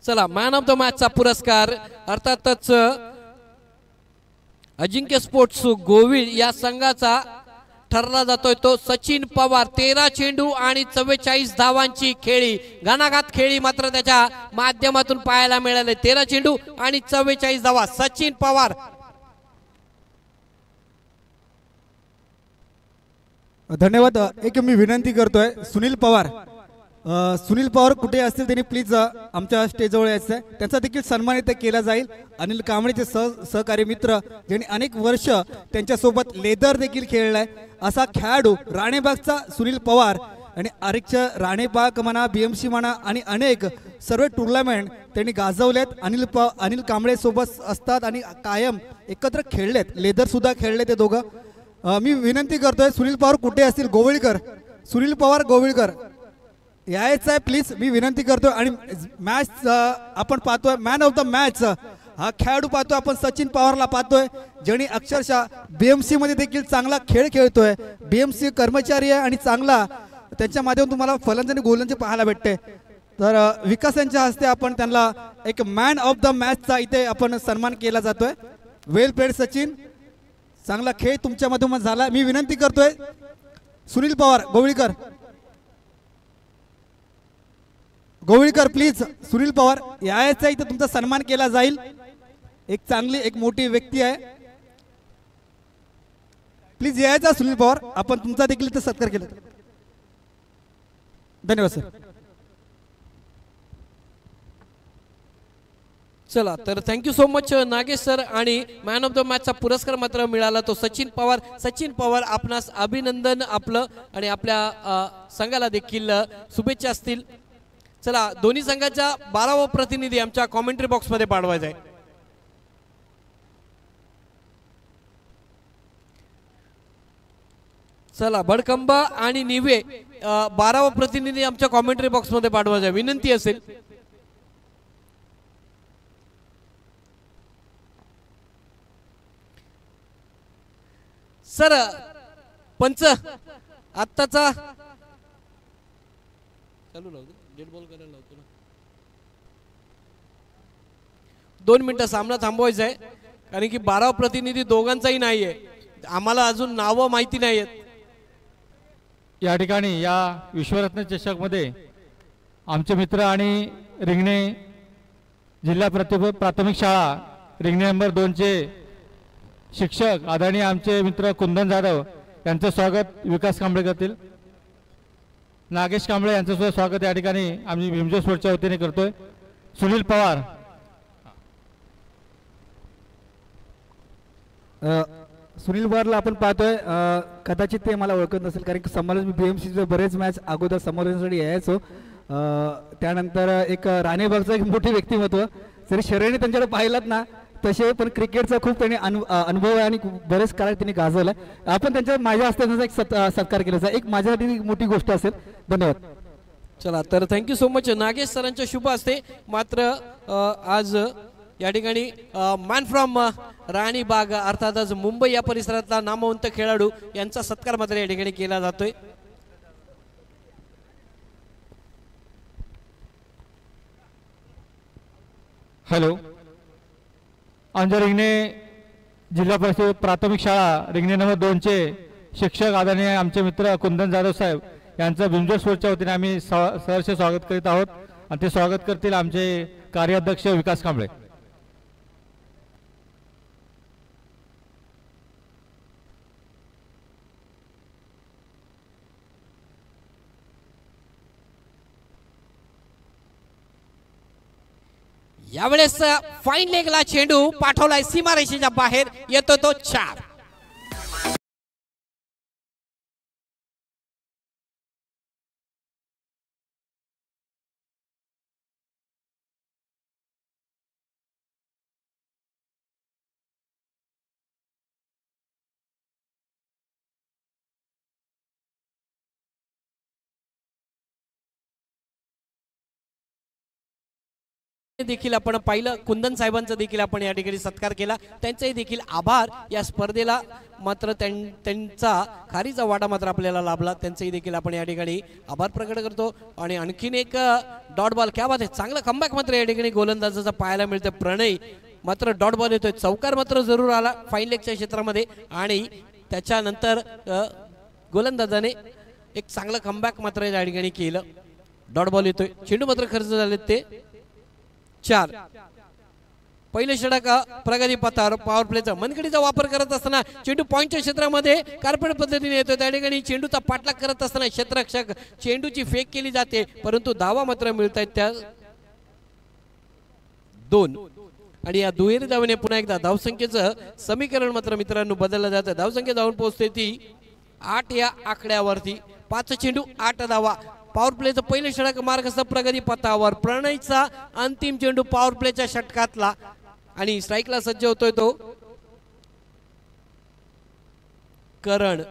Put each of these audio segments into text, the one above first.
चला man of the मॅचचा पुरस्कार अर्थातच अजिंक्य स्पोर्ट्स गोविल या संघाचा ठरला जातोय तो सचिन पवार। 13 चेंडू आणि 44 धावांची खेळी, घणाघात खेळी मात्र त्याच्या माध्यमातून पाहायला मिळाले। 13 चेंडू आणि 44 धावा सचिन पवार। धन्यवाद। एक मी विनंती करतोय सुनील पवार कुठे असतील त्यांनी प्लीज आमच्या स्टेजवर यायचं आहे, त्यांचा देखील सन्मान इथे केला जाईल। अनिल कांबळेचे सहकारी मित्र ज्यांनी अनेक वर्ष त्यांच्यासोबत लेदर देखील खेळलाय असा खेळाडू राणेबागचा सुनील पवार आणि आरिकच्या राणेबाग म्हणा BMC म्हणा आणि अनेक सर्व टुर्नामेंट त्यांनी गाजवलेत। अनिल कांबळे सोबत असतात आणि कायम एकत्र खेळलेत, लेदर सुद्धा खेळले ते दोघं। मी विनंती करतोय सुनील पवार कुठे असतील, गोविळकर सुनील पवार गोविळकर यायचं आहे प्लीज, मी विनंती करतोय। आणि मॅच आपण पाहतोय मॅन ऑफ द मॅच हा खेळाडू पाहतोय आपण सचिन पवारला पाहतोय, ज्यांनी अक्षरशः BMC मध्ये देखील चांगला खेळ खेळतोय। BMC कर्मचारी आहे आणि चांगला त्यांच्या माध्यमातून तुम्हाला फलंदाजी आणि गोलंदाजी पाहायला भेटते। तर विकास यांच्या हस्ते आपण त्यांना एक मॅन ऑफ द मॅचचा इथे आपण सन्मान केला जातोय। वेल प्लेड सचिन, चांगला खेळ तुमच्या माध्यमातून झाला। मी विनंती करतोय सुनील पवार गोविळकर प्लीज सुनील पवार यायचा इथे तुमचा सन्मान केला जाईल। एक चांगली एक मोठी व्यक्ती आहे, प्लीज यायचा सुनील पवार, आपण तुमचा देखील इथे सत्कार केला। धन्यवाद सर। चला तर thank you so much Nagesh sir. आणि मॅन ऑफ द मॅचचा पुरस्कार मात्र मिळाला तो सचिन पवार। सचिन पवार आपणास अभिनंदन आपलं आणि आपल्या संघाला देखील शुभेच्छा असतील। चला दोन्ही संघाचा 12वा प्रतिनिधी आमच्या कॉमेंट्री बॉक्स मध्ये पाठवायचा आहे। चला भडकंबा आणि निवे 12वा प्रतिनिधी आमच्या कॉमेंट्री बॉक्स मध्ये पाठवायचा आहे, विनंती असेल। सर पंच आत्ताचा चालू लावतो, डेड बॉल करायला लावतो ना, 2 मिनिटं सामना थांबवायचा आहे कारण की 12वा प्रतिनिधी दोघांचाही नाहीये, आम्हाला अजून नावं माहिती नाहीयेत। या ठिकाणी या विश्वरत्न चषक मध्ये आमचे मित्र आणि रिंगणे जिल्हा प्राथमिक शाळा रिंगणे नंबर 2 चे शिक्षक आदरणीय आमचे मित्र कुंदन जाधव यांचं स्वागत विकास कांबळे करतील। नागेश कांबळे यांचं सुद्धा स्वागत या ठिकाणी आम्ही भीमजो स्पोर्ट्सच्या वतीने करतोय। सुनील पवार सुनील पवारला आपण पाहतोय, कदाचित ते मला ओळखत नसेल कारण की समालोचन BMCचे बरेच मॅच अगोदर समालोचनासाठी यायचो। त्यानंतर एक राणेबागचं एक मोठे व्यक्तिमत्व, जरी शरीराने त्यांच्याकडे पाहिलात ना तसे पण क्रिकेटचा खूप त्यांनी अनुभव आहे आणि बरेच काळ त्यांनी गाजवला। आपण त्यांच्या माझ्या हस्ते एक सत्कार केला, एक माझ्यासाठी मोठी गोष्ट असेल। धन्यवाद। चला तर थँक्यू सो मच नागेश सरांच्या शुभ असते। मात्र आज या ठिकाणी मॅन फ्रॉम राणीबाग अर्थातच मुंबई या परिसरातला नामवंत खेळाडू यांचा सत्कार मात्र या ठिकाणी केला जातोय। हॅलो, आमच्या रिंगणे जिल्हा परिषद प्राथमिक शाळा रिंगणे नंबर 2 चे शिक्षक आदरणीय आमचे मित्र कुंदन जाधव साहेब यांचं भीमजो स्पोर्ट्सच्या वतीने आम्ही सहर्ष स्वागत करीत आहोत आणि ते स्वागत करतील आमचे कार्याध्यक्ष विकास कांबळे। यावेळेस फाईन लेगला चेंडू पाठवलाय सीमारेषेच्या बाहेर, येतो तो 4। देखील आपण पाहिलं, कुंदन साहेबांचा देखील आपण या ठिकाणी सत्कार केला, त्यांचाही देखील आभार. या स्पर्धेला मात्र त्यांचा खारीचा वाटा मात्र आपल्याला लाभला, त्यांचंही देखील आपण या ठिकाणी आभार प्रकट करतो. आणि आणखीन एक डॉट बॉल, क्या बात आहे, चांगला कमबॅक मात्र या ठिकाणी गोलंदाजाचा पाहायला मिळतं. प्रणय मात्र डॉट बॉल येतोय, चौकार मात्र जरूर आला फाईन लेगच्या क्षेत्रामध्ये. आणि त्याच्यानंतर गोलंदाजाने एक चांगलं कमबॅक मात्र या ठिकाणी केलं. डॉट बॉल येतोय, चेंडू मात्र खर्च झाले ते 4. पहिले षटक प्रगती पथावर पॉवर प्लेचा मनगडीचा वापर करत असताना चेंडू पॉइंटच्या क्षेत्रामध्ये कार्पेट पद्धतीने येतो. त्या ठिकाणी चेंडूचा पाठलाग करत असताना क्षेत्ररक्षक चेंडूची फेक केली जाते, परंतु धावा मात्र मिळत आहेत त्या 2. आणि या दुहेरी धावेने पुन्हा एकदा धावसंख्येचं समीकरण मात्र मित्रांनो बदललं जातं. धावसंख्या जाऊन पोहोचते ती 8 या आकड्यावरती. 5 चेंडू 8 धावा. पॉवर प्लेचं पहिले षटक मार्गस्थ प्रगती पथावर. प्रणयचा अंतिम चेंडू पॉवर प्लेच्या षटकातला आणि स्ट्राईकला सज्ज होतोय तो करण.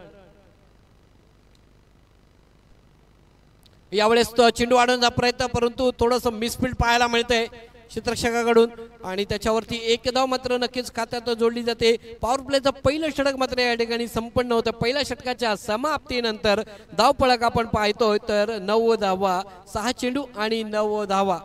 यावेळेस तो चेंडू वाढवण्याचा प्रयत्न, परंतु थोडस मिसफील्ड पाहायला मिळतंय क्षेत्ररक्षकाकडून आणि त्याच्यावरती एक धाव मात्र नक्कीच खात्यात जोडली जाते. पॉवर प्लेचं पहिलं षटक मात्र या ठिकाणी संपन्न होतं. पहिल्या षटकाच्या समाप्तीनंतर धावफलक आपण पाहतोय तर 9 धावा, 6 चेंडू आणि 9 धावा.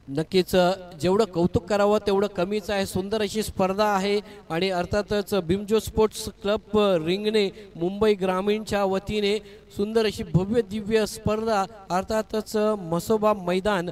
नक्कीच जेवढं कौतुक करावं तेवढं कमीच आहे. सुंदर अशी स्पर्धा आहे आणि अर्थातच बिमजो स्पोर्ट्स क्लब रिंगणे मुंबई ग्रामीणच्या वतीने सुंदर अशी भव्य दिव्य स्पर्धा अर्थातच मसोबा मैदान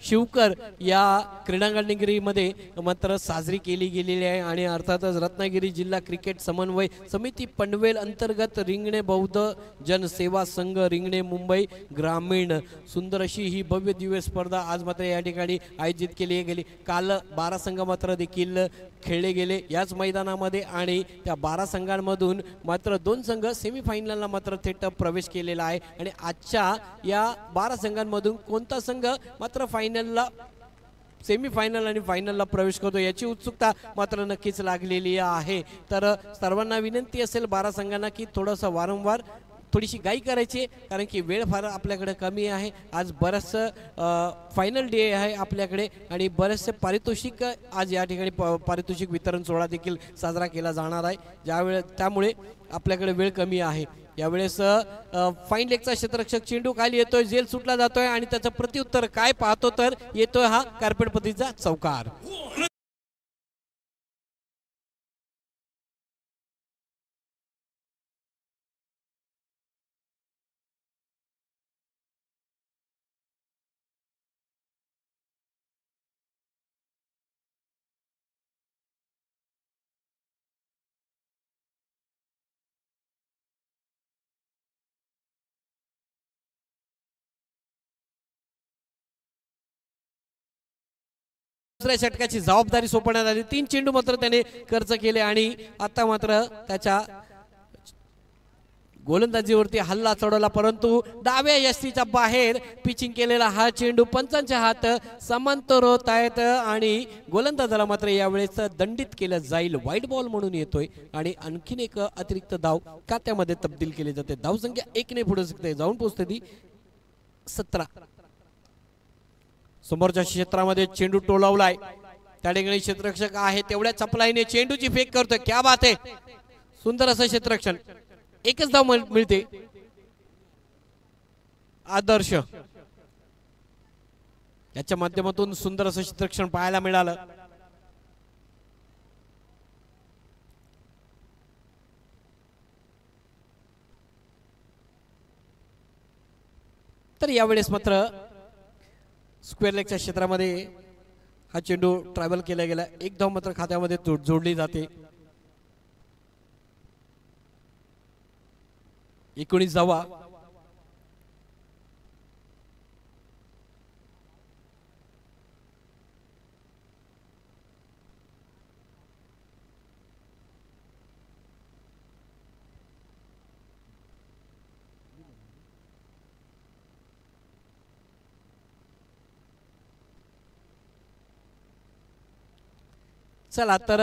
शिवकर या क्रीडांगणगिरीमध्ये मात्र साजरी केली गेलेली आहे. आणि अर्थातच रत्नागिरी जिल्हा क्रिकेट समन्वय समिती पनवेल अंतर्गत रिंगणे बौद्ध जनसेवा संघ रिंगणे मुंबई ग्रामीण सुंदर अशी ही भव्य दिव्य स्पर्धा आज मात्र या ठिकाणी आयोजित केली गेली. काल 12 संघ मात्र देखील खेळले गेले याच मैदानामध्ये आणि त्या 12 संघांमधून मात्र 2 संघ सेमीफायनलला मात्र थेट प्रवेश केलेला आहे. आणि आजच्या या 12 संघांमधून कोणता संघ मात्र फायनलला सेमीफायनल आणि फायनलला प्रवेश करतो याची उत्सुकता मात्र नक्कीच लागलेली आहे. तर सर्वांना विनंती असेल 12 संघांना की थोडंसं वारंवार थोडीशी गाई करायची, कारण की वेळ फार आपल्याकडे कमी आहे. आज बरंचसं फायनल डे आहे आपल्याकडे आणि बरेचसे पारितोषिक आज या ठिकाणी पारितोषिक वितरण सोहळा देखील साजरा केला जाणार आहे. त्यामुळे आपल्याकडे वेळ कमी आहे. यावेळेस फाईन लेगचा क्षेत्ररक्षक चेंडू खाली येतोय, जेल सुटला जातोय आणि त्याचं प्रत्युत्तर काय पाहतो तर येतोय हा कार्पेट पद्धतीचा चौकार. दुसऱ्या षटकाची जबाबदारी सोपवण्यात आली. 3 चेंडू मात्र त्याने खर्च केले आणि आता मात्र त्याच्या गोलंदाजीवरती हल्ला चढवला, परंतु डाव्या यष्टीच्या बाहेर पिचिंग केलेला हा चेंडू पंचांच्या हात समांतर होत आहेत आणि गोलंदाजाला मात्र यावेळेस दंडित केलं जाईल. वाईट बॉल म्हणून येतोय आणि आणखीन एक अतिरिक्त धाव खात्यामध्ये तब्दील केली जाते. धावसंख्या 1 ने पुढे जाऊन पोहोचते ती 17. समोरच्या क्षेत्रामध्ये चेंडू टोलावलाय, त्या ठिकाणी क्षेत्ररक्षक आहे तेवढ्या चपलाईने चेंडूची फेक करतोय. क्या बात आहे, सुंदर असं क्षेत्ररक्षण. एकच धाव मिळते. आदर्श याच्या माध्यमातून सुंदर असं क्षेत्ररक्षण पाहायला मिळालं. तर यावेळेस मात्र स्क्वेअर लेगच्या क्षेत्रामध्ये हा चेंडू ट्रॅव्हल केला गेला. 1 धाव मात्र खात्यामध्ये जोडली जाते. 19 धावा. चला तर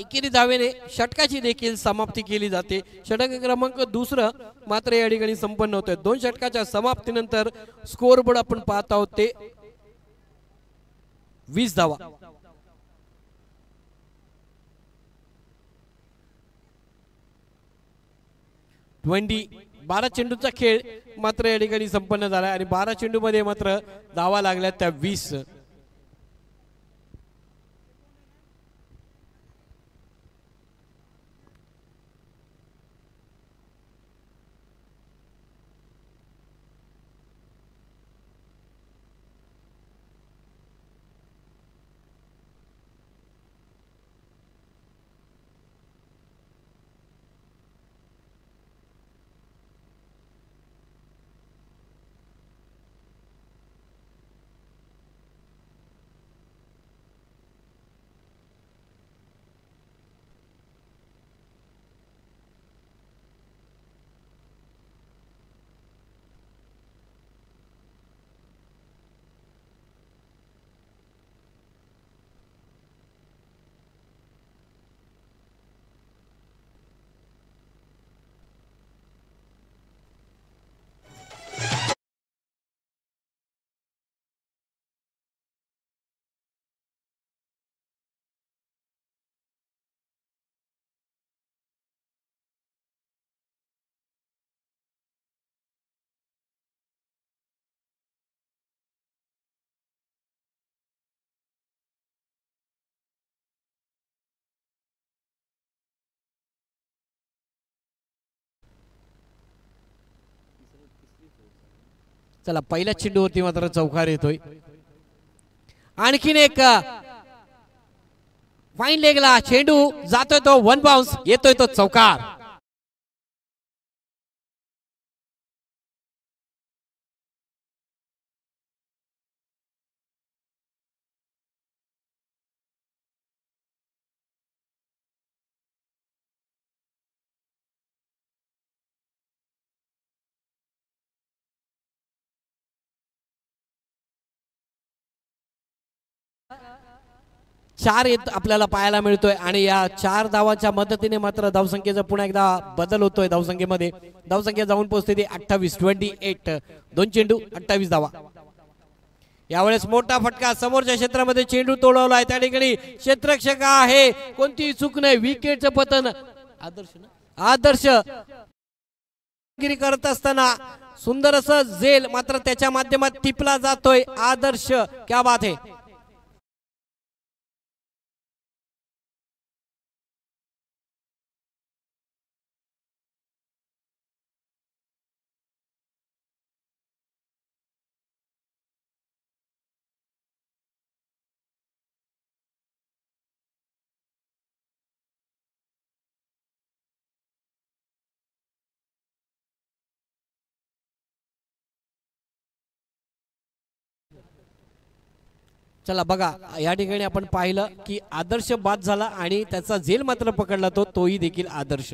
एकेरी धावेने षटकाची देखील समाप्ती केली जाते. षटक क्रमांक दुसरं मात्र या ठिकाणी संपन्न होतोय. 2 षटकाच्या समाप्तीनंतर स्कोर बोर्ड आपण पाहत आहोत ते 20 धावा. ट्वेंटी 12 चेंडूचा खेळ मात्र या ठिकाणी संपन्न झाला आणि 12 चेंडू मध्ये मात्र धावा लागल्या त्या 20. चला पहिल्या चेंडूवरती मात्र चौकार येतोय. आणखीन एक फाईन लेगला चेंडू जातोय तो 1 बाउन्स, येतोय तो चौकार. चार येत आपल्याला पाहायला मिळतोय आणि या 4 धावाच्या मदतीने मात्र धावसंख्येचा पुन्हा एकदा बदल होतोय. धावसंख्येमध्ये धावसंख्या जाऊन पोहोचते ती 28. 28 2 चेंडू 28 धावा. यावेळेस मोठा फटका समोरच्या क्षेत्रामध्ये चेंडू तोडवलाय. त्या ठिकाणी क्षेत्ररक्षक आहे, कोणतीही चूक नाही. विकेटचं पतन आदर्श गिरी करत असताना सुंदर असं झेल मात्र त्याच्या माध्यमात टिपला जातोय. आदर्श क्या बात है. चला बघा या ठिकाणी आपण पाहिलं की आदर्श बाद झाला आणि त्याचा झेल मात्र पकडला तोही देखील आदर्श.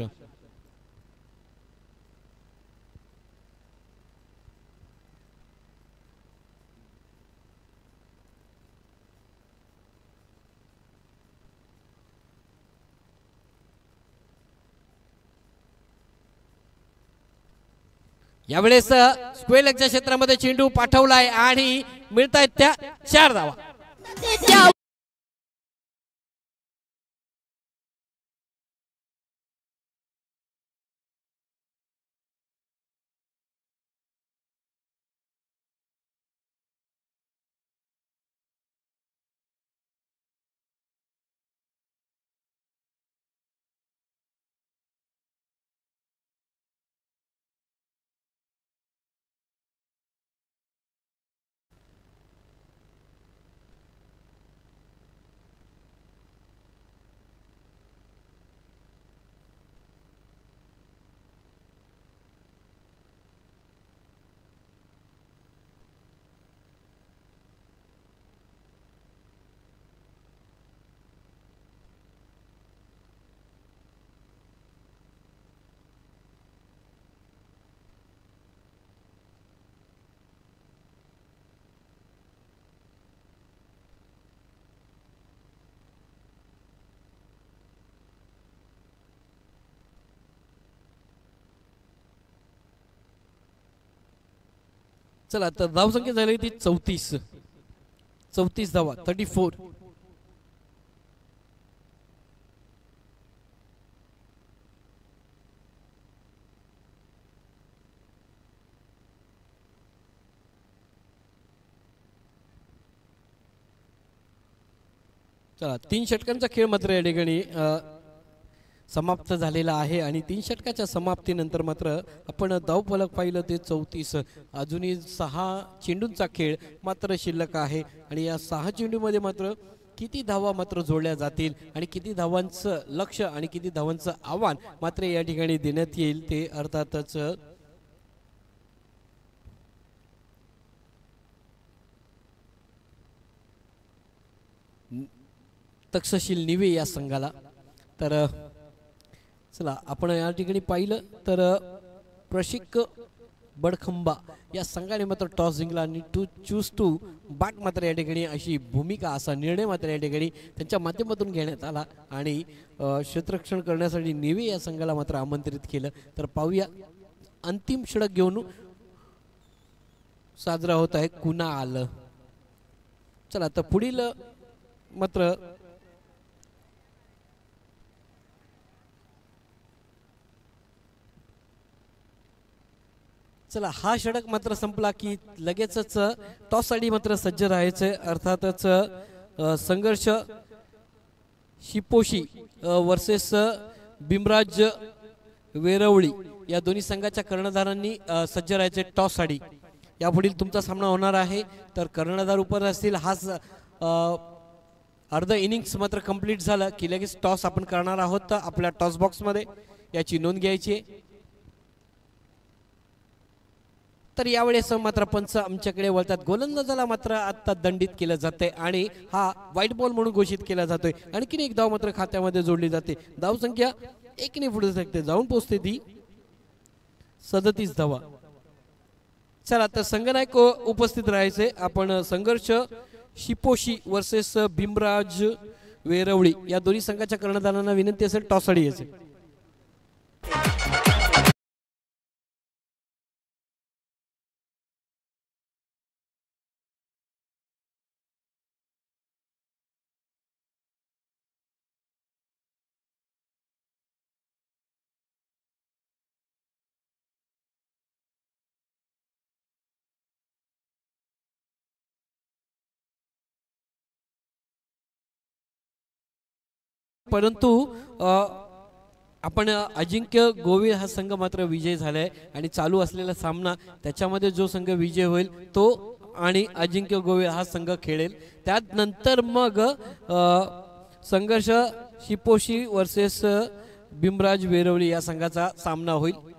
यावेळेस स्क्वेअरच्या क्षेत्रामध्ये चेंडू पाठवलाय आणि मिळतायत त्या 4 धावा. चला तर धावसंख्या झाली ती 34 धावा 34. चला 3 षटकांचा खेळ मात्र या ठिकाणी समाप्त झालेला आहे आणि 3 षटकाच्या समाप्तीनंतर मात्र आपण धावफलक पाहिलं ते 34. अजूनही 6 चेंडूंचा खेळ मात्र शिल्लक आहे आणि या 6 चेंडूमध्ये मात्र किती धावा मात्र जोडल्या जातील आणि किती धावांचं लक्ष आणि किती धावांचं आव्हान मात्र या ठिकाणी देण्यात येईल ते अर्थातच तक्षशील निवे या संघाला. तर चला आपण या ठिकाणी पाहिलं तर प्रशिक बडखंबा या संघाने मात्र टॉस जिंकला आणि टू चूज टू बॅट मात्र या ठिकाणी अशी भूमिका असा निर्णय मात्र या ठिकाणी त्यांच्या माध्यमातून घेण्यात आला आणि क्षेत्ररक्षण करण्यासाठी निवे या संघाला मात्र आमंत्रित केलं. तर पाहूया अंतिम षटक घेऊन साजरा होत आहे कुणाल. चला तर पुढील मात्र चला हा षटक मात्र संपला की लगेचच टॉस साठी मात्र सज्ज राहायचे. अर्थातच संघर्ष शिपोशी वर्सेस बिमराज वेरवळी या दोन्ही संघाच्या कर्णधारांनी सज्ज राहायचे टॉस साठी. यापुढील तुमचा सामना होणार आहे. तर कर्णधार उपर असतील. हाच अर्ध इनिंग्स मात्र कंप्लीट झालं की लगेच टॉस आपण करणार आहोत आपल्या टॉस बॉक्स मध्ये, याची नोंद घ्यायची. तर यावेळेस मात्र पंच आमच्याकडे वळतात. गोलंदाजाला मात्र आता दंडित केलं जाते आणि हा व्हाईट बॉल म्हणून घोषित केला जातोय. आणखीन एक धाव मात्र खात्यामध्ये जोडली जाते. धाव संख्या 1 ने पुढे सरकते, जाऊन पोहोचते ती 37 धावा. चला तर संघनायक उपस्थित राहायचे. आपण संघर्ष शिपोशी वर्सेस भीमराज वेरवळी या दोन्ही संघाच्या कर्णधारांना विनंती असेल टॉस साठी यायचे. परंतु आपण अजिंक्य गोवे हा संघ मात्र विजय झालाय आणि चालू असलेला सामना त्याच्यामध्ये जो संघ विजय होईल तो आणि अजिंक्य गोवे हा संघ खेळेल. त्यानंतर मग संघर्ष शिपोशी वर्सेस भीमराज वेरवळी या संघाचा सामना होईल.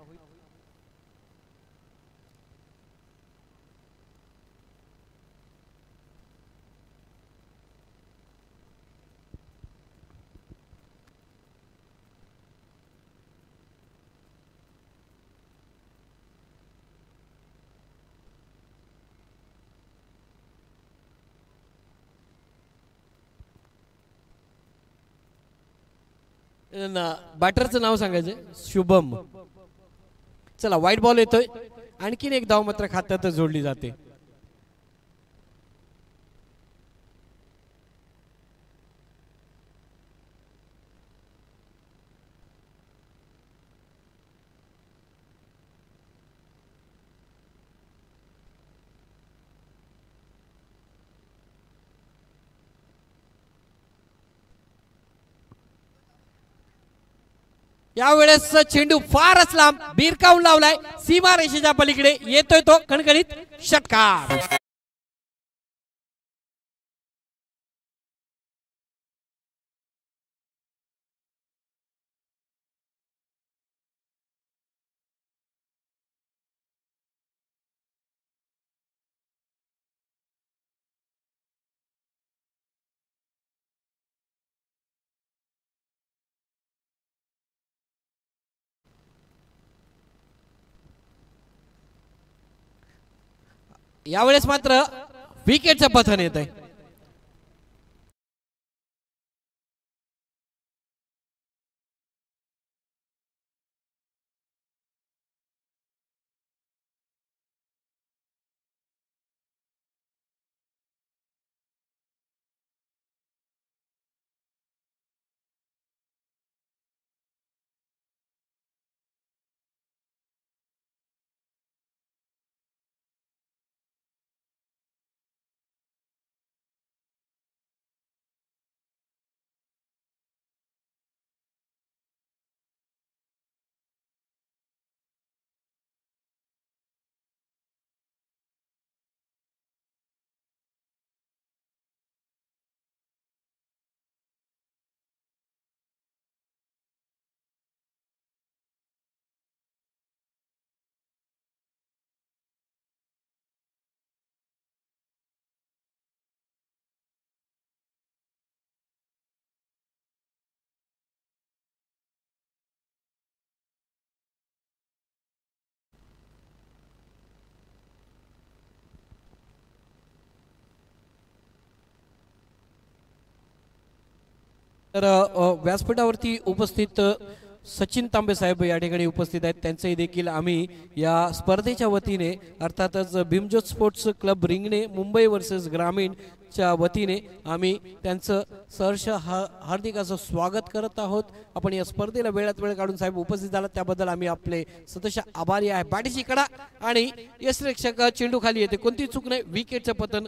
बॅटरचं नाव सांगायचं शुभम. चला व्हाईट बॉल येतोय. आणखीन एक धाव मात्र खात्यात जोडली जाते. यावेळेस चेंडू फारच लांब बिरकावून लावलाय सीमा रेषेच्या पलीकडे. येतोय तो कणकणीत षटकार. यावेळेस मात्र विकेटचं पतन येत आहे. तर व्यासपीठावरती उपस्थित सचिन तांबे साहेब या ठिकाणी उपस्थित आहेत. त्यांचंही देखील आम्ही या स्पर्धेच्या वतीने अर्थातच Bhimjyot sports club Ringane Mumbai versus ग्रामीणच्या वतीने आम्ही त्यांचं सहर्ष हार्दिक असं स्वागत करत आहोत. आपण या स्पर्धेला वेळात वेळ काढून साहेब उपस्थित झाला त्याबद्दल आम्ही आपले सतत आभारी आहे. बॅटीची कडा आणि यष्टिरक्षक चेंडू खाली येते, कोणती चूक नाही, विकेटचं पतन.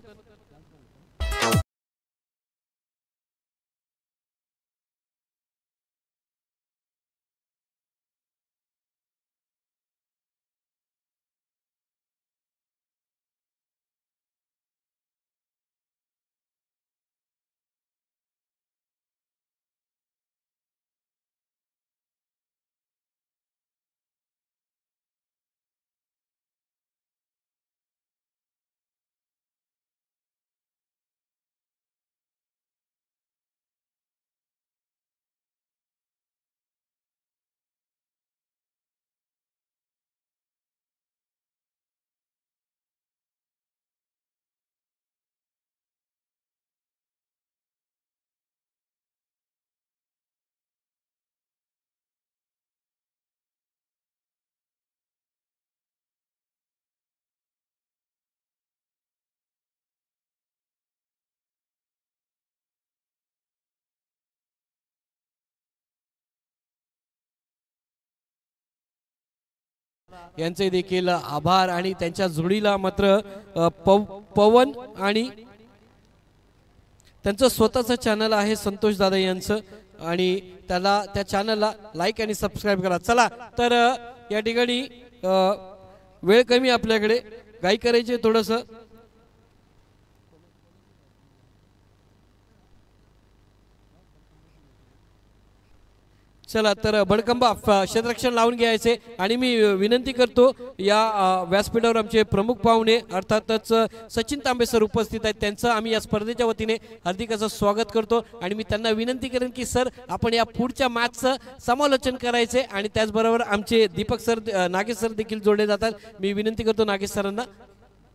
यांचे देखील आभार आणि त्यांच्या जोडीला मात्र पवन आणि त्यांचं स्वतःचं चॅनल आहे संतोष दादा यांचं आणि त्याला त्या चॅनलला लाईक आणि सबस्क्राईब करा. चला तर या ठिकाणी वेळ कमी आपल्याकडे, गाई करायचे थोडंसं. चला तर बडकंबा क्षेत्ररक्षण लावून घ्यायचे आणि मी विनंती करतो या व्यासपीठावर आमचे प्रमुख पाहुणे अर्थातच सचिन तांबे सर उपस्थित आहेत. त्यांचं आम्ही या स्पर्धेच्या वतीने हार्दिक असं स्वागत करतो आणि मी त्यांना विनंती करेन की सर आपण या पुढच्या मॅचचं समालोचन करायचे आणि त्याचबरोबर आमचे दीपक सर नागेश सर देखील जोडले जातात. मी विनंती करतो नागेश सरांना.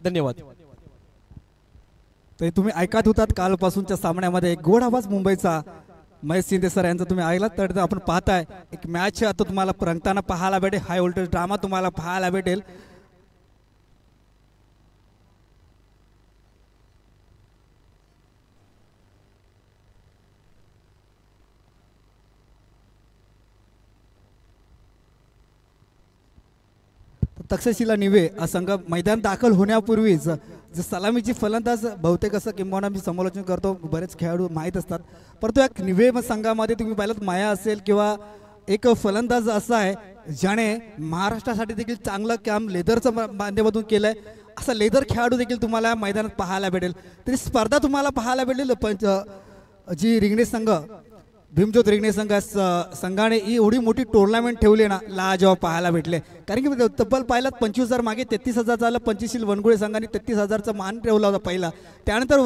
धन्यवाद. तर तुम्ही ऐकत होतात कालपासूनच्या सामन्यामध्ये एक गोड आवाज मुंबईचा महेश शिंदे सर यांचं तुम्ही ऐकलात. तर आपण पाहताय एक मॅच आता तुम्हाला रंगताना पाहायला भेटेल, हाय व्होल्टेज ड्रामा तुम्हाला पाहायला भेटेल. तक्षशिला निवे हा संघ मैदान दाखल होण्यापूर्वीच जे सलामीची फलंदाज बहुतेक असं किंवा मी समालोचन करतो, बरेच खेळाडू माहीत असतात, परंतु एक निवे संघामध्ये तुम्ही पाहिलं माया असेल किंवा एक फलंदाज असा आहे ज्याने महाराष्ट्रासाठी देखील चांगलं काम लेदरचं माध्यमातून केलं आहे. असा लेदर खेळाडू देखील तुम्हाला मैदानात पाहायला भेटेल. तरी स्पर्धा तुम्हाला पाहायला भेटेल जी रिंगणे संघ भीमज्योत रिंगणे संघाने ही एवढी मोठी टुर्नामेंट ठेवली ना लाजवाब पाहायला भेटले. कारण की तब्बल पाहिलात 25,000 मागे 33,000 झालं. पंचशील वनगुळे संघाने 33,000चा मान ठेवला होता पहिला. त्यानंतर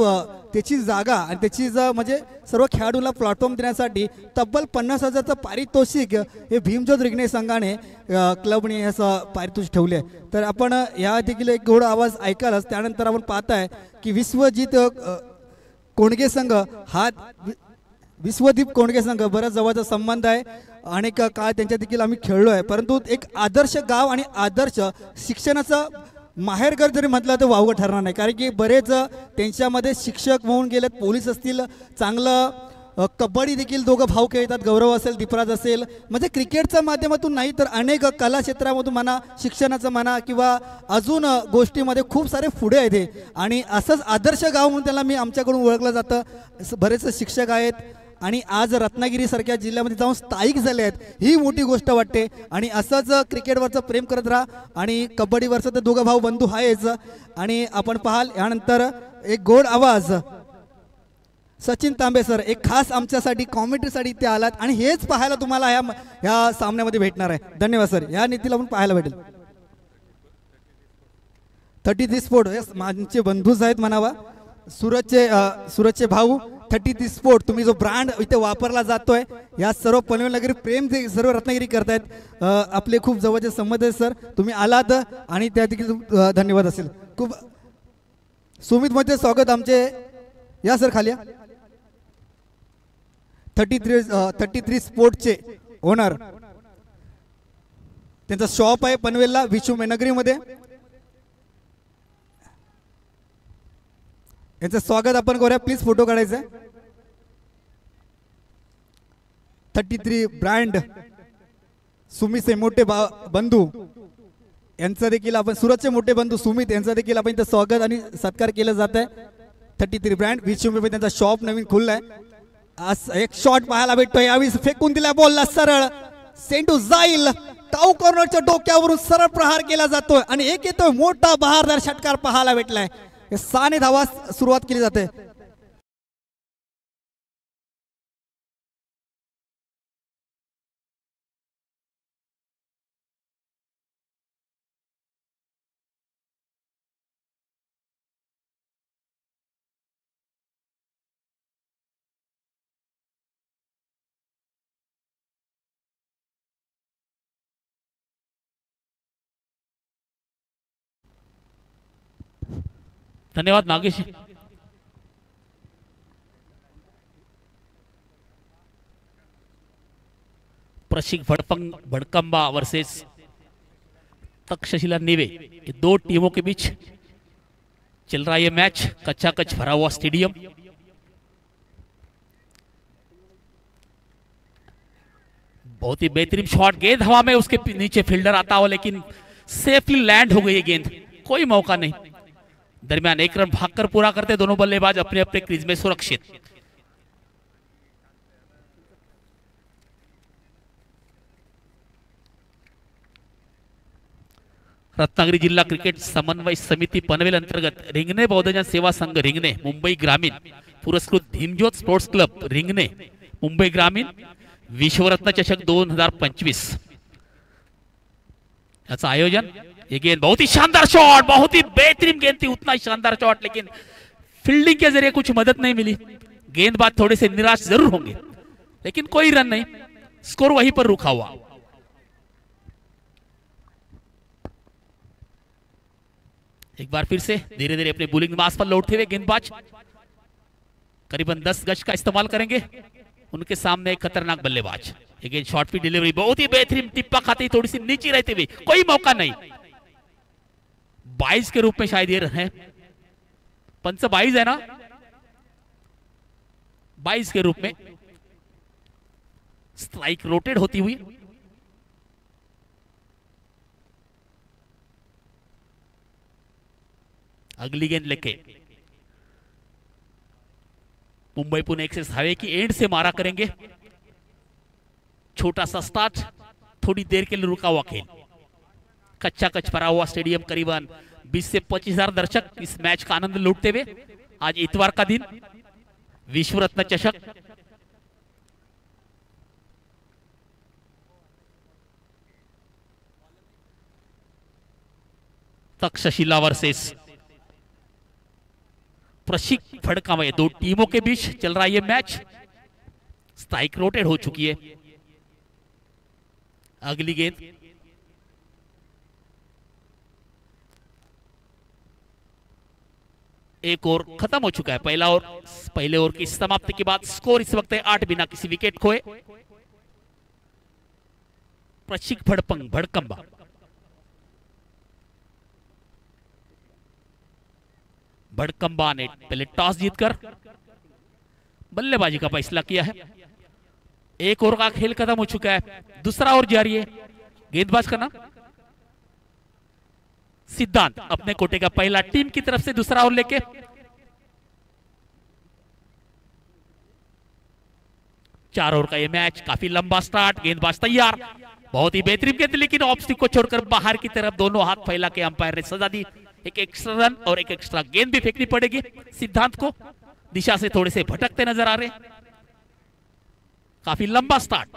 त्याची जागा आणि त्याची म्हणजे सर्व खेळाडूंना प्लॅटफॉर्म देण्यासाठी तब्बल 50,000चं पारितोषिक हे भीमज्योत रिंगणे संघाने क्लबने असं पारितोषिक ठेवले. तर आपण या देखील एक गोड आवाज ऐकालच. त्यानंतर आपण पाहताय की विश्वजित कोंडगे संघ हा विश्वदीप कोंडगे संघ बराच जवळचा संबंध आहे. अनेक काळ त्यांच्या देखील आम्ही खेळलो आहे. परंतु एक आदर्श गाव आणि आदर्श शिक्षणाचं माहेरघर जरी म्हटलं तर वावगं ठरणार नाही. कारण की बरेच त्यांच्यामध्ये शिक्षक होऊन गेलेत, पोलीस असतील, चांगलं कबड्डी देखील दोघं भाऊ खेळतात, गौरव असेल, दीपराज असेल. म्हणजे क्रिकेटच्या माध्यमातून नाही तर अनेक कला क्षेत्रामधून म्हणा, शिक्षणाचं म्हणा किंवा अजून गोष्टीमध्ये खूप सारे पुढे आहेत हे. आणि असंच आदर्श गाव म्हणून त्याला मी आमच्याकडून ओळखलं जातं. बरेच शिक्षक आहेत आणि आज रत्नागिरीसारख्या जिल्ह्यामध्ये जाऊन स्थायिक झाले आहेत, ही मोठी गोष्ट वाटते. आणि असंच क्रिकेटवरचं प्रेम करत राहा आणि कबड्डीवरचं तर दोघं भाऊ बंधू आहेच. आणि आपण पाहाल यानंतर एक गोड आवाज सचिन तांबे सर एक खास आमच्यासाठी कॉमेंट्रीसाठी ते आलात आणि हेच पाहायला तुम्हाला ह्या सामन्यामध्ये भेटणार आहे. धन्यवाद सर. या नीतीला आपण पाहायला भेटेल. 33 स्पोर्ट माझे बंधूच आहेत म्हणावा, सुरतचे भाऊ 33 स्पोर्ट. तुम्ही जो ब्रँड इथे वापरला जातोय या सर्व पनवेल नगरी प्रेम सर्व रत्नागिरी करतायत. आपले खूप जवळचे संबंध आहेत सर. तुम्ही आलात आणि त्या देखील धन्यवाद असेल. खूप सुमित मध्ये स्वागत आमचे. या सर खाली. 33 स्पोर्टचे ओनर, त्यांचा शॉप आहे पनवेलला विश्वनगरीमध्ये. यांचं स्वागत आपण करूया, प्लीज फोटो काढायचा. 33 ब्रँड सुमितचे मोठे बंधू यांचा देखील आपण, सुरतचे मोठे बंधू सुमित यांचा देखील आपण इथं स्वागत आणि सत्कार केला जात आहे. 33 ब्रँड विश्वमध्ये त्यांचा शॉप नवीन खुललाय. आज एक शॉट पाहायला भेटतोय, यावेळी फेकून दिला बॉलला सरळ, सेंटू जाईल, टाऊ कॉर्नरच्या डोक्यावरून सरळ प्रहार केला जातोय आणि एक येतोय मोठा बहारदार षटकार पाहायला भेटलाय. 6 धावा सुरुवात केली जाते. धन्यवाद नागेश. प्रशिक भड़कंबा वर्सेस तक्षशिला नेवे, ये 2 टीमों के बीच चल रहा है ये मैच. कच्चा कच भरा हुआ स्टेडियम. बहुत ही बेहतरीन शॉट, गेंद हवा में, उसके नीचे फील्डर आता हो लेकिन सेफली लैंड हो गई ये गेंद, कोई मौका नहीं. दरमियान एक रन भागकर पूरा करते दोनों बल्लेबाज अपने अपने क्रीज में सुरक्षित. रत्नागिरी जिल्हा क्रिकेट समन्वय समिती पनवेल अंतर्गत रिंगणे बौद्धजन सेवा संघ रिंगणे, मुंबई ग्रामीण पुरस्कृत भीमज्योत स्पोर्ट्स क्लब रिंगणे, मुंबई ग्रामीण विश्वरत्न चषक 2025 याचं आयोजन. ये गेंद बहुत ही शानदार शॉट, बहुत ही बेहतरीन गेंद थी, उतना ही शानदार शॉट, लेकिन फील्डिंग के जरिए कुछ मदद नहीं मिली. गेंदबाज थोड़े से निराश जरूर होंगे लेकिन कोई रन नहीं, स्कोर वहीं पर रुका हुआ. एक बार फिर से धीरे धीरे अपने बॉलिंग मास पर लौटते हुए गेंदबाज करीबन 10 गज का इस्तेमाल करेंगे. उनके सामने एक खतरनाक बल्लेबाज. अगेन शॉर्ट फील्ड डिलीवरी, बहुत ही बेहतरीन, टिप्पा खाती थोड़ी सी नीचे रहते हुए, कोई मौका नहीं. 22 के रूप में शायद ये रहे, पंच 22 है ना, 22 के रूप में स्ट्राइक रोटेट होती हुई. अगली गेंद लेके मुंबई पुणे एक्सेस हाईवे की एंड से मारा करेंगे. छोटा सा स्टार्ट, थोड़ी देर के लिए रुका हुआ खेल. कच्चा कच भरा हुआ स्टेडियम, करीबन 20 से 25,000 दर्शक इस मैच का आनंद लूटते हुए. आज इतवार का दिन, विश्व रत्न चषक. तक्षशिला वर्सेस प्रशिक भड़कावा, 2 टीमों के बीच चल रहा है ये मैच. स्ट्राइक रोटेट हो चुकी है. अगली गेंद एक ओवर खत्म हो चुका है. पहले ओवर की समाप्ति के बाद स्कोर इस वक्त है 8 बिना किसी विकेट खोए. प्रशिक भड़कंबा भड़कंबा ने पहले टॉस जीतकर बल्लेबाजी का फैसला किया है. एक ओवर का खेल खत्म हो चुका है, दूसरा ओवर जारी है. गेंदबाज का नाम सिद्धांत अपने कोटे का पहला टीम की तरफ से दूसरा ओवर लेके. चार ओवर का ये मैच, काफी लंबा स्टार्ट. गेंदबाज तैयार, बहुत ही बेहतरीन गेंद, लेकिन ऑफ स्टिक को छोड़कर बाहर की तरफ दोनों हाथ फैला के अंपायर ने सजा दी. एक एक्स्ट्रा रन और एक एक्स्ट्रा गेंद भी फेंकनी पड़ेगी सिद्धांत को. दिशा से थोड़े से भटकते नजर आ रहे. काफी लंबा स्टार्ट.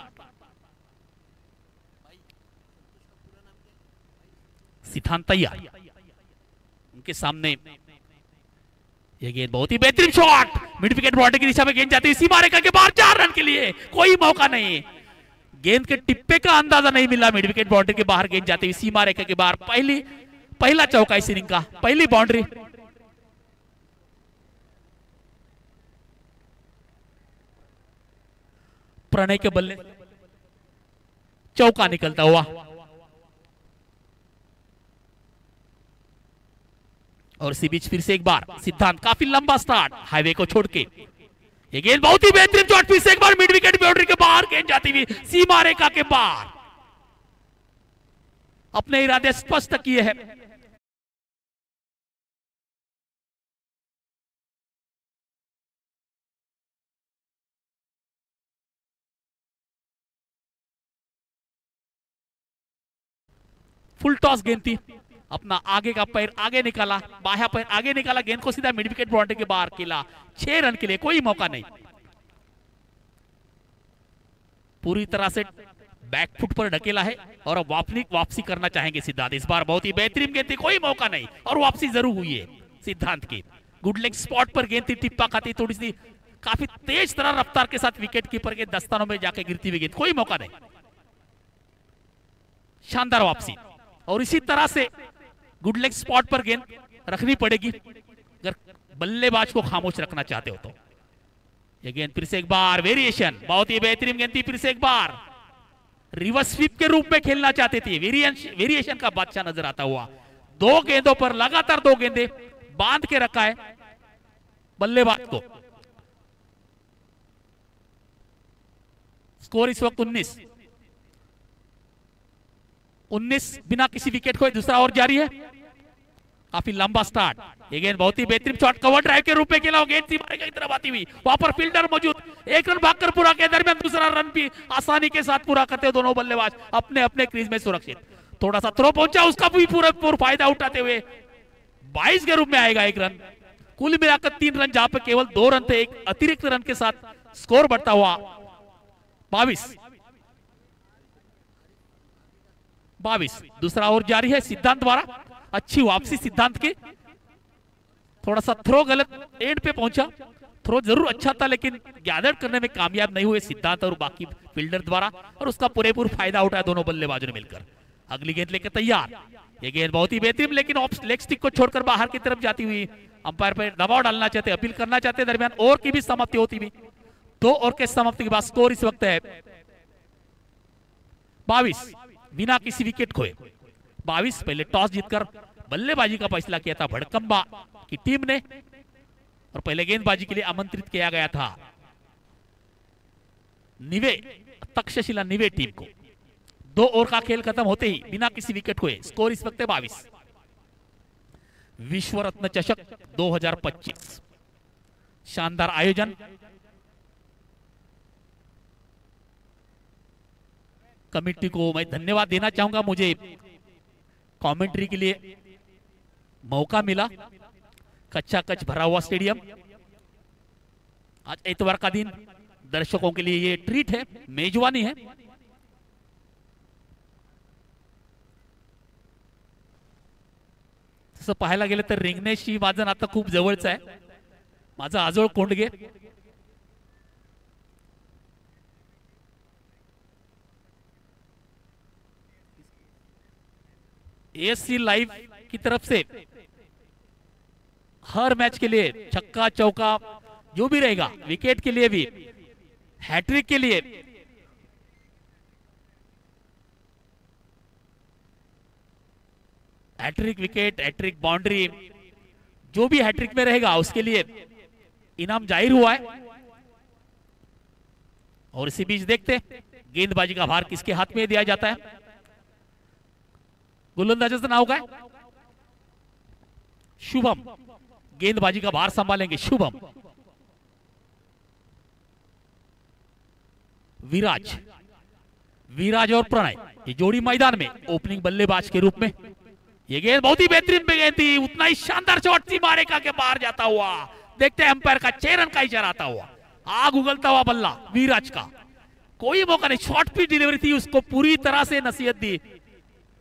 सिद्धांत तैयार, उनके सामने ये गेंद, बहुत ही बेहतरीन शॉट. मिड विकेट बाउंड्री की दिशा में गेंद जाती है सीमा रेखा के बाहर. 4 रन के लिए कोई मौका नहीं. गेंद के टिप्पे का अंदाजा नहीं मिला. मिड विकेट बाउंड्री के बाहर गेंद जाती हुई सीमा रेखा के बाहर. पहला चौका इस इनिंग का, पहली बाउंड्री. प्रणय के बल्ले चौका निकलता हुआ और इसी बीच फिर से एक बार सिद्धांत काफी लंबा स्टार्ट हाईवे को छोड़ के ये गेंद बहुत ही बेहतरीन शॉट फिर से एक बार मिड विकेट बाउंड्री के बाहर गेंद जाती हुई सीमा रेखा के बाहर अपने इरादे स्पष्ट किए हैं। फुल टॉस गेंद थी, अपना आगे का पैर आगे निकाला, बाह्या पैर आगे निकाला, गेंद को सीधा मिड विकेट बाउंड्री के बाहर खेला। 6 रन के लिए कोई मौका नहीं। पूरी तरह से बैक फुट पर ढकेला है और अब वापसी करना चाहेंगे सिद्धांत। इस बार बहुत ही बेहतरीन गेंद थी, कोई मौका नहीं और वापसी जरूर हुई है सिद्धांत की। गुड लेग स्पॉट पर गेंद थी, टिप्पा खाती थोड़ी सी काफी तेज तरह रफ्तार के साथ विकेट कीपर के दस्तानों में जाके गिरती हुई गेंद, कोई मौका नहीं। शानदार वापसी और इसी तरह से गुड लेग स्पॉट पर गेंद रखनी पड़ेगी अगर बल्लेबाज को खामोश रखना चाहते हो तो। यह गेंद फिर से एक बार वेरिएशन, बहुत ही बेहतरीन गेंद थी, फिर से एक बार रिवर्स स्वीप के रूप में खेलना चाहते थे, वेरिएशन का बादशाह नजर आता हुआ। 2 गेंदों पर लगातार 2 गेंदे बांध के रखा है बल्लेबाज को। स्कोर इस वक्त 19 बिना किसी विकेट खोए दूसरा ओवर जारी है। काफी लंबा स्टार्ट, ये गेंद बहुत ही बेहतरीन शॉट कवर ड्राइव के रूप में खेला, गेंद सीमा की तरफ आती हुई, वहां पर फील्डर मौजूद, 1 रन भागकर पूरा के दरमियान दूसरा रन भी आसानी के साथ पूरा करते दोनों बल्लेबाज अपने अपने क्रीज में सुरक्षित। थोड़ा सा थ्रो पहुंचा, उसका भी पूरा फायदा उठाते हुए 22 के रूप में आएगा 1 रन। कुल मिलाकर 3 रन, जहां पर केवल 2 रन थे, एक अतिरिक्त रन के साथ स्कोर बढ़ता हुआ 22। दूसरा ओवर जारी है सिद्धांत द्वारा। अच्छी वापसी सिद्धांत की, थोड़ा सा थ्रो गलत एंड पे पहुंचा, थ्रो जरूर अच्छा था लेकिन गैदर करने में कामयाब नहीं हुए सिद्धांत और बाकी फील्डर द्वारा, और उसका पूरेपूर फायदा उठाया दोनों बल्लेबाजों ने मिलकर। अगली गेंद लेकर तैयार, ये गेंद बहुत ही बेहतरीन लेकिन ऑफ लेग स्टिक को छोड़कर बाहर की तरफ जाती हुई, अंपायर पर दबाव डालना चाहते, अपील करना चाहते, दरमियान ओवर की भी समाप्ति होती हुई। 2 ओवर के समाप्ति के बाद स्कोर इस वक्त है 22 बिना किसी विकेट खोए। 22 पहले टॉस जीतकर बल्लेबाजी का फैसला किया था भड़कंबा की टीम ने और पहले गेंदबाजी के लिए आमंत्रित किया गया था तक्षशिला निवे टीम को। 2 ओवर का खेल खत्म होते ही बिना किसी विकेट खोए स्कोर इस वक्त है 22। विश्व रत्न चषक 2025 शानदार आयोजन, कमेटी को मैं धन्यवाद देना चाहूंगा, मुझे कमेंट्री के लिए मौका मिला। कच्चा कच भरा हुआ स्टेडियम, आज इतवार का दिन दर्शकों के लिए ये ट्रीट है, मेजबानी है। तसं पाहायला गेलं तर रिंगणेश ही माझं आता खूप जवळचं आहे, माझा आजोळ कोंडगे। एएससी लाइव की तरफ से हर मैच के लिए छक्का चौका जो भी रहेगा, विकेट के लिए भी, हैट्रिक के लिए हैट्रिक विकेट, हैट्रिक बाउंड्री, जो भी हैट्रिक में रहेगा उसके लिए इनाम जाहिर हुआ है। और इसी बीच देखते गेंदबाजी का भार किसके हाथ में दिया जाता है। गोलंदाजाचं नाव काय? शुभम गेंदबाजी का भार संभालेंगे। शुभम, विराज और प्रणय ये जोड़ी मैदान में ओपनिंग बल्लेबाज के रूप में। ये गेंद बहुत ही बेहतरीन गेंद थी, उतना ही शानदार शॉट थी, मारेका के बाहर जाता हुआ। देखते हैं अंपायर का 6 रन का इशारा आता हुआ, आग उगलता हुआ बल्ला विराज का, कोई मौका नहीं। शॉर्ट पिच डिलीवरी थी, उसको पूरी तरह से नसीहत दी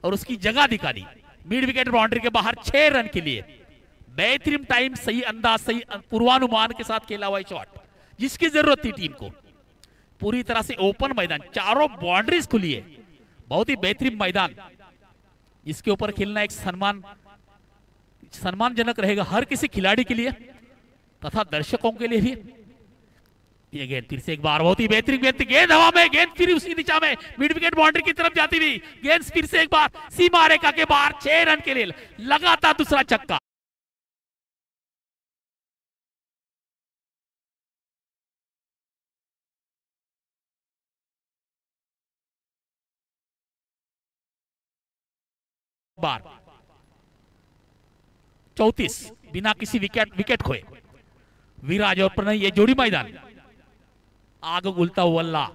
और उसकी जगह दिखा दी। मिड विकेट बाउंड्री के बाहर 6 रन के लिए बेहतरीन टाइम, सही अंदाज, सही पूर्वानुमान के साथ खेला हुआ शॉट जिसकी जरूरत थी टीम को। पूरी तरह से ओपन मैदान, चारों बाउंड्रीज खुली है, बहुत ही बेहतरीन मैदान। इसके ऊपर खेलना एक सम्मानजनक रहेगा हर किसी खिलाड़ी के लिए तथा दर्शकों के लिए भी। ये गेंद फिर से एक बार बहुत ही बेहतरीन गेंद, गेंद हवा में, गेंद फिर उसी दिशा में मिड विकेट बाउंड्री की तरफ जाती हुई, गेंद फिर से एक बार सीमा रेखा के बाहर, 6 रन के लिए लगातार दूसरा छक्का। बार 34 बिना किसी विकेट खोए विराज और प्रणय ये जोड़ी मैदान, आग उगलता हुआ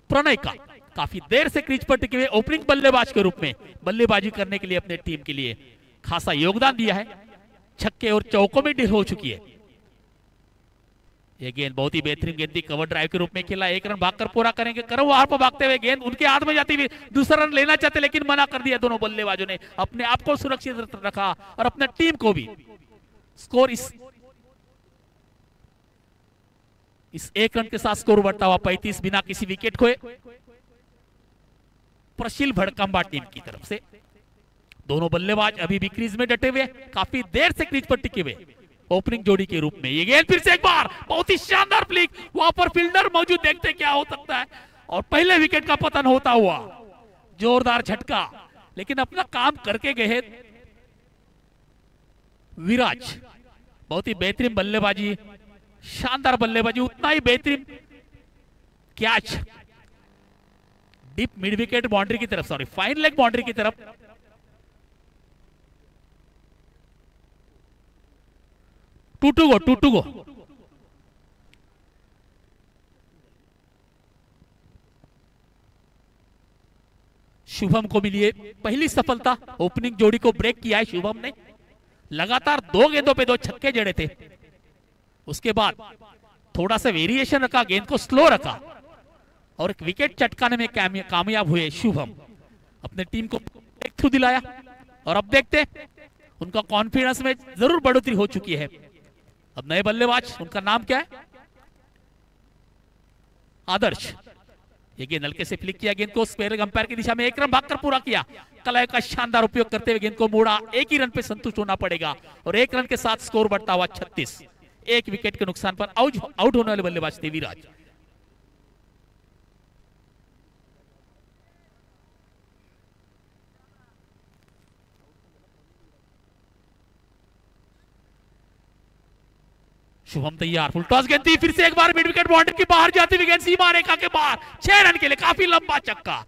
प्रणय का काफी देर से क्रीज पर टिके हुए ओपनिंग बल्लेबाज के रूप में बल्लेबाजी करने के लिए अपने टीम के लिए खासा योगदान दिया है। छक्के और चौकों में ढेर हो चुकी है। यह गेंद बहुत ही बेहतरीन गेंद थी, कवर ड्राइव के रूप में खेला, 1 रन भागकर पूरा करेंगे, करो वहां पर भागते हुए गेंद उनके हाथ में जाती हुई, दूसरा रन लेना चाहते लेकिन मना कर दिया। दोनों बल्लेबाजों ने अपने आप को सुरक्षित रखा और अपने टीम को भी। स्कोर इस 1 रन के साथ स्कोर बढ़ता हुआ 35 बिना किसी विकेट खोए प्रशिल भड़कंबा टीम की तरफ से। दोनों बल्लेबाज अभी भी क्रीज में डटे हुए, काफी देर से क्रीज पर टिके हुए ओपनिंग जोड़ी के रूप में। ये गेंद फिर से एक बार बहुत ही शानदार फ्लिक, वहां पर फील्डर मौजूद, देखते क्या हो सकता है, और पहले विकेट का पतन होता हुआ जोरदार झटका, लेकिन अपना काम करके गए विराज। बहुत ही बेहतरीन बल्लेबाजी, शानदार बल्लेबाजी, उतना ही बेहतरीन catch deep mid wicket boundary की तरफ, सॉरी फाइन लेग बाउंड्री की तरफ। To to go. शुभम को मिली है पहली सफलता, ओपनिंग जोड़ी को ब्रेक किया है शुभम ने। लगातार 2 गेंदों पे 2 छक्के जड़े थे, उसके बाद थोड़ा सा वेरिएशन रखा, गेंद को स्लो रखा और एक विकेट चटकाने में कामयाब हुए शुभम। अपने टीम को ब्रेक थ्रू दिलाया और अब देखते उनका कॉन्फिडेंस में जरूर बढ़ोतरी हो चुकी है। अब नए बल्लेबाज, उनका नाम क्या है? आदर्श। ये गेंद हल्के से फ्लिक किया, गेंद को स्क्वायर अंपायर की दिशा में 1 रन भागकर पूरा किया। कलाई का शानदार उपयोग करते हुए गेंद को मोड़ा, 1 ही रन पे संतुष्ट होना पड़ेगा और 1 रन के साथ स्कोर बढ़ता हुआ 36। 1 विकेट के नुकसान पर आउट होने वाले बल्लेबाज थे विराज। शुभम तैयार, फुल टॉस गेंद थी, फिर से एक बार मिड विकेट बाउंड्री के बाहर जाती हुई गेंद सीमा रेखा के बाहर, 6 रन के लिए काफी लंबा छक्का।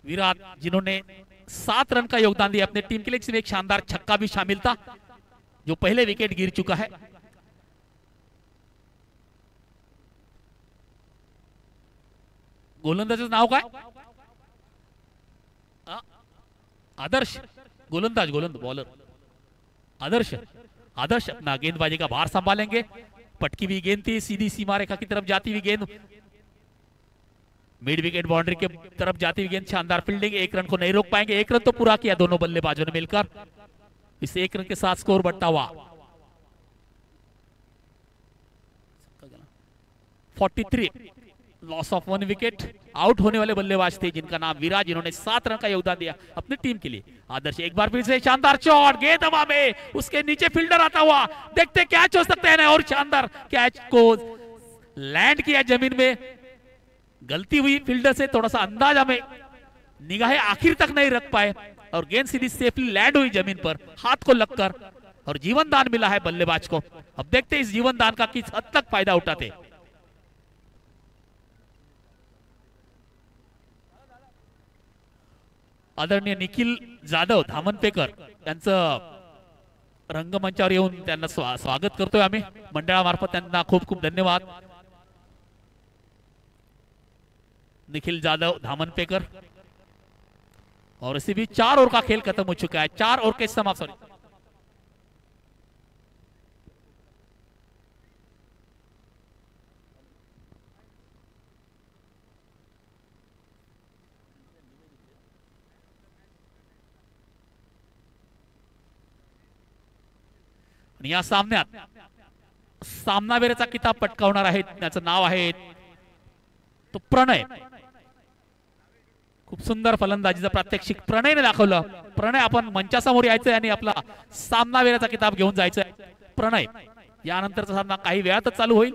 विराट जिन्होंने 7 रन का योगदान दिया अपने टीम के लिए, इसमें एक शानदार छक्का भी शामिल था जो पहले विकेट गिर चुका है। गोलंदाजाचं नाव काय? आदर्श। गोलंदाज बॉलर आदर्श। आदर्श अपना गेंदबाजी का भार संभालेंगे। पटकी हुई गेंद थी, सीधी सीमा रेखा की तरफ जाती हुई गेंद, मिड विकेट बाउंड्री के तरफ जाती हुई गेंद, शानदार फील्डिंग। 1 रन को नहीं रोक पाएंगे, 1 रन तो पूरा किया दोनों बल्लेबाजों ने मिलकर। इस 1 रन के साथ स्कोर बढ़ता हुआ 43। Loss of 1 wicket. आउट होने वाले बल्लेबाज थे जिनका नाम विराज, जिन्होंने 7 रन का योगदान दिया अपनी टीम के लिए। आदर्श एक बार फिर से शानदार शॉट, गेंद हवा में, उसके नीचे फील्डर आता हुआ, देखते कैच हो सकते हैं, और शानदार कैच को लैंड किया जमीन में। गलती हुई फील्डर से, थोड़ा सा अंदाज हमें निगाहें आखिर तक नहीं रख पाए और गेंद सीधी सेफली लैंड हुई जमीन पर, हाथ को लगकर, और जीवन दान मिला है बल्लेबाज को। अब देखते इस जीवन दान का किस हद तक फायदा उठाते। आदरणीय निखिल जाधव धामनपेकर यांचं रंगमंचावर येऊन त्यांना स्वागत करतोय आम्ही मंडळामार्फत, त्यांना खूप खूप धन्यवाद। निखिल जाधव धामनपेकर। और इसी भी 4 ओवर का खेल खत्म हो चुका है, 4 ओवर के समाप्त। आणि या सामन्यात सामनावीराचा किताब पटकावणार आहे, त्याचं नाव आहे तो प्रणय. खूप सुंदर फलंदाजीचं प्रात्यक्षिक प्रणयने दाखवलं. प्रणय, आपण मंचासमोर यायचंय आणि आपला सामनावीराचा किताब घेऊन जायचंय. प्रणय, यानंतरचा सामना काही वेळातच चालू होईल.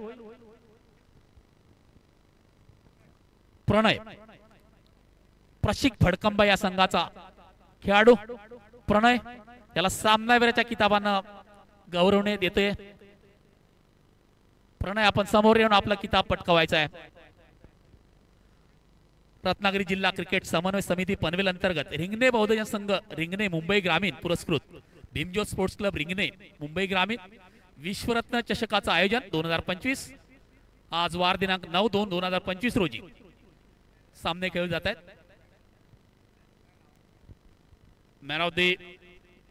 प्रणय, प्रशिक भडकंबा या संघाचा खेळाडू. प्रणय याला सामनावीराच्या किताबानं गौरवण्यात येतोय. प्रणय, आपण समोर येऊन आपला किताब पटकावायचा आहे. रत्नागिरी जिल्हा क्रिकेट समन्वय समिती पनवेल अंतर्गत रिंगणे बहुजन संघ रिंगणे मुंबई ग्रामीण पुरस्कृत भीमज्योत स्पोर्ट्स क्लब रिंगणे मुंबई ग्रामीण विश्वरत्न चषकाचं आयोजन 2025. आज वार दिनांक 9/2/2025 रोजी सामने खेळले जात आहेत. मॅन ऑफ द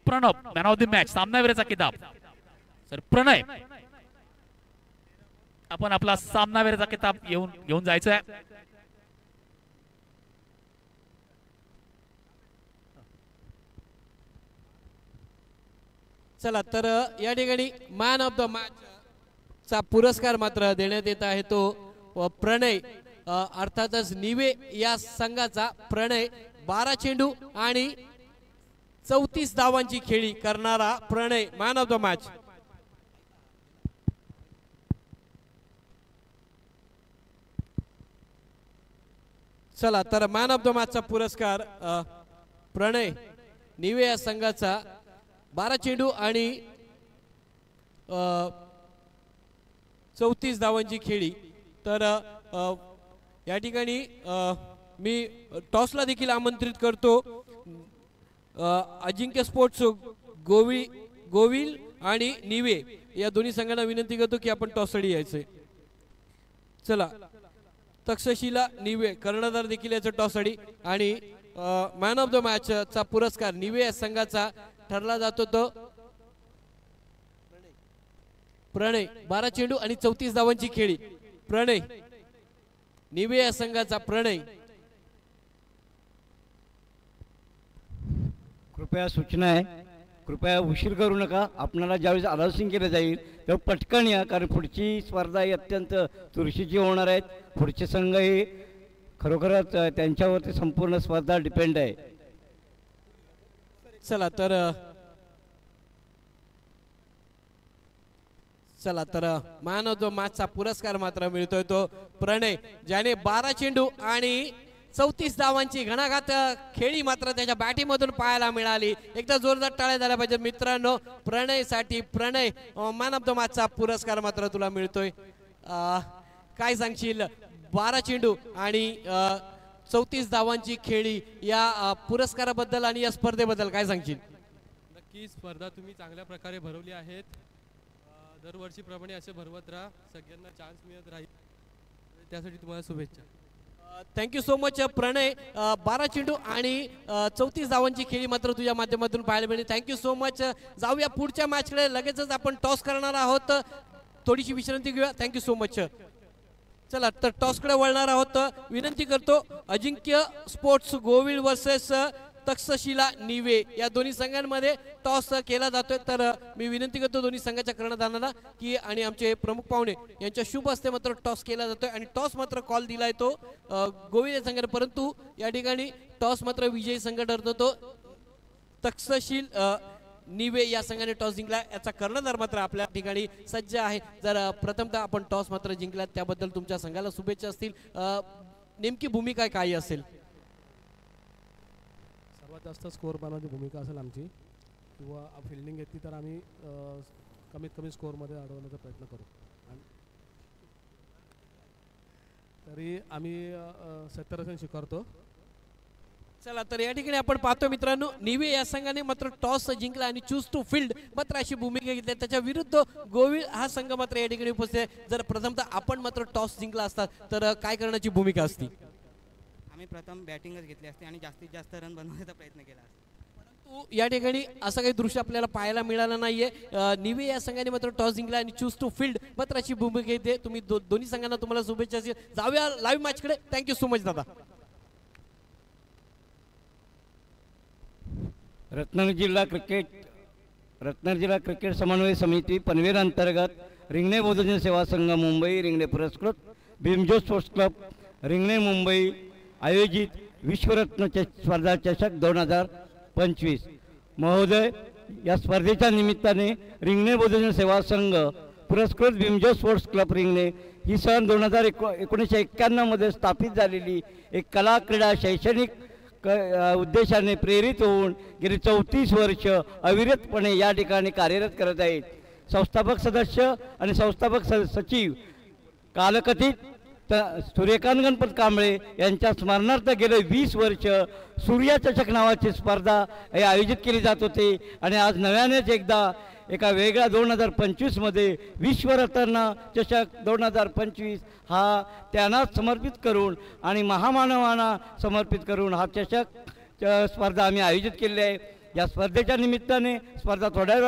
प्रणव, मॅन ऑफ द मॅच, सामनावीराचा किताब. सर प्रणय, आपण आपला सामनावीराचा किताब घेऊन जायचं आहे. चला तर या ठिकाणी मॅन ऑफ द मॅच चा पुरस्कार मात्र देण्यात येत आहे तो प्रणय, अर्थातच निवे या संघाचा प्रणय. 12 चेंडू आणि 34 धावांची खेळी करणारा प्रणय मॅन ऑफ द मॅच. चला तर मॅन ऑफ द मॅचचा पुरस्कार प्रणय निवे या संघाचा 12 चेंडू आणि 34 धावांची खेळी. तर या ठिकाणी मी टॉसला देखील आमंत्रित करतो अजिंक्य स्पोर्ट्स गोविल आणि निवे या दोन्ही संघांना विनंती करतो की आपण टॉससाठी यायचंय. चला, तक्षशिला निवे कर्णधार देखील याचं टॉससाठी. आणि मॅन ऑफ द मॅच चा पुरस्कार निवे या संघाचा ठरला जातो तो प्रणय. 12 चेंडू आणि 34 धावांची खेळी. प्रणय, निवे या संघाचा प्रणय. कृपया सूचना आहे, कृपया उशीर करू नका. आपल्याला ज्यावेळेस अनाउन्सिंग केलं जाईल तेव्हा पटकन या, कारण पुढची स्पर्धा ही अत्यंत चुरशीची होणार आहेत. पुढचे संघ हे खरोखरच त्यांच्यावरती संपूर्ण स्पर्धा डिपेंड आहे. चला तर मॅन ऑफ द मॅचचा पुरस्कार मात्र मिळतोय तो प्रणय, ज्याने 12 चेंडू आणि 34 धावांची घणाघात खेळी मात्र त्याच्या बॅटिंगमधून पाहायला मिळाली. एकदा जोरदार टाळ्या झाल्या पाहिजे मित्रांनो प्रणयसाठी. प्रणय, मॅन ऑफ द मॅचचा पुरस्कार मात्र तुला मिळतोय. काय सांगशील 12 चेंडू आणि 34 धावांची खेळी या पुरस्काराबद्दल आणि या स्पर्धेबद्दल काय सांगशील? नक्की स्पर्धा तुम्ही चांगल्या प्रकारे भरवली आहेत. दरवर्षीप्रमाणे असे भरवत राहा, सगळ्यांना चान्स मिळत राहील, त्यासाठी तुम्हाला शुभेच्छा. थँक्यू सो मच प्रणय. 12 चेंडू आणि 34 धावांची खेळी मात्र तुझ्या माध्यमातून पाहायला मिळेल. Thank you so much. जाऊया पुढच्या मॅचकडे, लगेचच आपण टॉस करणार आहोत. थोडीशी विश्रांती घेऊया. Thank you so much. चला तर टॉसकडे वळणार आहोत. विनंती करतो अजिंक्य स्पोर्ट्स गोविल वर्सेस तक्षशिला निवे या दोन्ही संघांमध्ये टॉस केला जातोय. तर मी विनंती करतो दोन्ही संघाच्या कर्णधारांना की आणि आमचे प्रमुख पाहुणे यांच्या शुभ हस्ते मात्र टॉस केला जातोय आणि टॉस मात्र कॉल दिलाय तो गोविल या संघाने, परंतु या ठिकाणी टॉस मात्र विजयी संघ ठरतो तो तक्षशील निवे या संघाने टॉस जिंकला. याचा कर्णधार मात्र आपल्या ठिकाणी सज्ज आहे. जर प्रथमतः आपण टॉस मात्र जिंकला त्याबद्दल तुमच्या संघाला शुभेच्छा असतील. नेमकी भूमिका काय असेल? सर्वात जास्त स्कोअर बनवण्याची भूमिका असेल आमची, किंवा फिल्डिंग घेतली तर आम्ही कमीत कमी स्कोअरमध्ये अडवण्याचा प्रयत्न करू. तरी आम्ही 70 रन स्वीकारतो. चला तर या ठिकाणी आपण पाहतो मित्रांनो निवे या संघाने मात्र टॉस जिंकला आणि चूज टू फील्ड मात्र अशी भूमिका घेतली. त्याच्या विरुद्ध गोविल हा संघ मात्र या ठिकाणी उपस्थित आहे. जर प्रथमतः आपण मात्र टॉस जिंकला असता तर काय करण्याची भूमिका असती? आम्ही प्रथम बॅटिंगच घेतली असते आणि जास्तीत जास्त रन बनवण्याचा प्रयत्न केला असता. परंतु या ठिकाणी असं काही दृश्य आपल्याला पाहायला मिळालं नाहीये. निवे या संघाने मात्र टॉस जिंकला आणि चूज टू फील्ड मात्र अशी भूमिका घेते. तुम्ही दोन्ही संघांना तुम्हाला शुभेच्छा असतील. जाऊया लाईव्ह मॅचकडे. थँक्यू सो मच दादा. रत्नागिरी जिल्हा क्रिकेट रत्नागिरी जिल्हा क्रिकेट समन्वय समिती पनवेल अंतर्गत रिंगणे बौद्धजन सेवा संघ मुंबई रिंगणे पुरस्कृत भीमजो स्पोर्ट्स क्लब रिंगणे मुंबई आयोजित विश्वरत्न स्पर्धा चषक 2025 महोदय, या स्पर्धेच्या निमित्ताने रिंगणे बौद्धजन सेवा संघ पुरस्कृत भीमजो स्पोर्ट्स क्लब रिंगणे ही सन 1991 मध्ये स्थापित झालेली एक कला क्रीडा शैक्षणिक उद्देशाने प्रेरित होऊन गेली 34 वर्ष अविरतपणे या ठिकाणी कार्यरत करत आहेत. संस्थापक सदस्य आणि संस्थापक सचिव कालकथित सूर्यकांत गणपत कांबळे यांच्या स्मरणार्थ गेले 20 वर्ष सूर्या चषक नावाची स्पर्धा हे आयोजित केली जात होते आणि आज नव्यानेच एकदा एका वेगळ्या 2025 मध्ये विश्वरत्न चषक 2025 हा त्यांना समर्पित करून आणि महामानवांना समर्पित करून हा चषक स्पर्धा आम्ही आयोजित केली आहे. या स्पर्धेच्या निमित्ताने स्पर्धा थोड्या